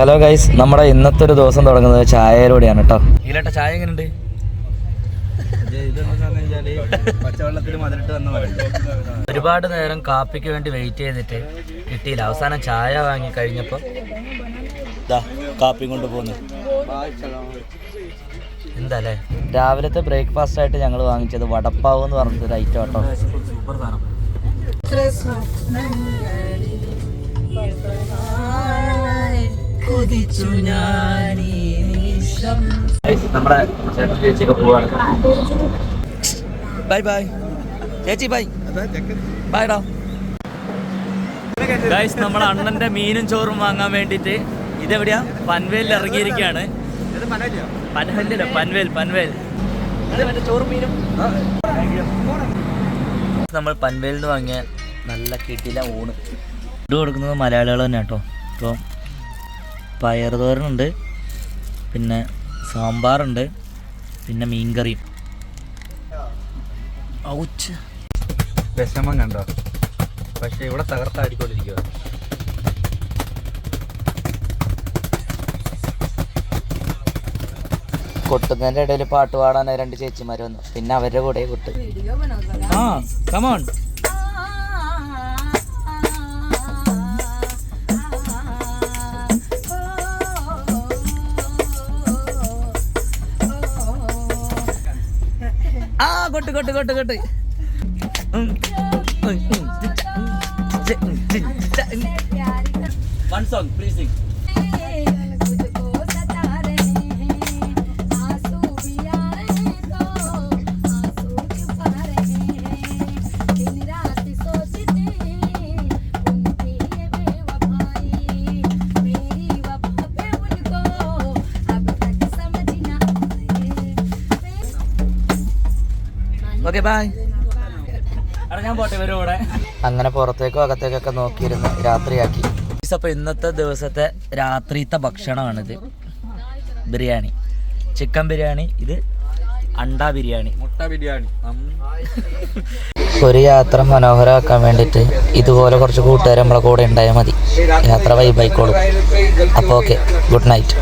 Hello guys, നമ്മുടെ ഇന്നത്തെ ഒരു ദിവസം തുടങ്ങുന്നത് ചായയിലൂടെയാണ് കേട്ടോ. ഇതിലേട്ട ചായ എങ്ങനെയുണ്ട്? ഒരുപാട് നേരം കാപ്പിക്ക് വേണ്ടി വെയിറ്റ് ചെയ്തിട്ട് കിട്ടിയില്ല. അവസാനം ചായ വാങ്ങി കഴിഞ്ഞപ്പോൾ കാപ്പി കൊണ്ട് പോന്നു. എന്താല്ലേ, രാവിലത്തെ ബ്രേക്ക്ഫാസ്റ്റ് ആയിട്ട് ഞങ്ങൾ വാങ്ങിച്ചത് വടപ്പാവ് എന്ന് പറഞ്ഞൊരു ഐറ്റം കേട്ടോ. സൂപ്പർ സാധനം. നമ്മുടെ ചേച്ചിയൊക്കെ പോവാണ്. ബൈ ബൈ ചേച്ചി, ബൈ ബൈ ഡാ. ഗൈസ്, നമ്മുടെ അണ്ണന്റെ മീനും ചോറും വാങ്ങാൻ വേണ്ടിയിട്ട് ഇതെവിടെയാ, പൻവേലിൽ ഇറങ്ങിയിരിക്കുകയാണ്. പൻവേൽ ചോറും മീനും. നമ്മൾ പൻവേലിൽ നിന്ന് വാങ്ങിയ നല്ല കിട്ടിയില്ല ഊണ്. ഇത് കൊടുക്കുന്നത് മലയാളികൾ തന്നെ കേട്ടോ. ഇപ്പോൾ പയർ തോരനുണ്ട്, പിന്നെ സാമ്പാറുണ്ട്, പിന്നെ മീൻകറിയും. ഔച്ച്, വിഷമം കണ്ടോ? പക്ഷെ ഇവിടെ തകർത്താടിക്കൊണ്ടിരിക്കുക. കൊട്ടുന്നതിൻ്റെ ഇടയിൽ പാട്ട് പാടാൻ രണ്ട് ചേച്ചിമാർ വന്നു. പിന്നെ അവരുടെ കൂടെ കൊട്ട്. ആ come on. Kot Kot Kot Kot. One song, please sing. Okay, bye. ഞാൻ പോട്ടെ, വരും ഇവിടെ. അങ്ങനെ പുറത്തേക്കോ അകത്തേക്കൊക്കെ നോക്കിയിരുന്ന് രാത്രിയാക്കി. അപ്പോൾ ഇന്നത്തെ ദിവസത്തെ രാത്രിത്തെ ഭക്ഷണമാണിത്. ബിരിയാണി, ചിക്കൻ ബിരിയാണി, ഇത് അണ്ട ബിരിയാണി, മുട്ട ബിരിയാണി. ഒരു യാത്ര മനോഹരമാക്കാൻ വേണ്ടിയിട്ട് ഇതുപോലെ കുറച്ച് കൂട്ടുകാർ നമ്മളെ കൂടെ ഉണ്ടായാൽ മതി. യാത്ര വൈബായിക്കോളും. അപ്പോൾ ഓക്കെ, ഗുഡ് നൈറ്റ്.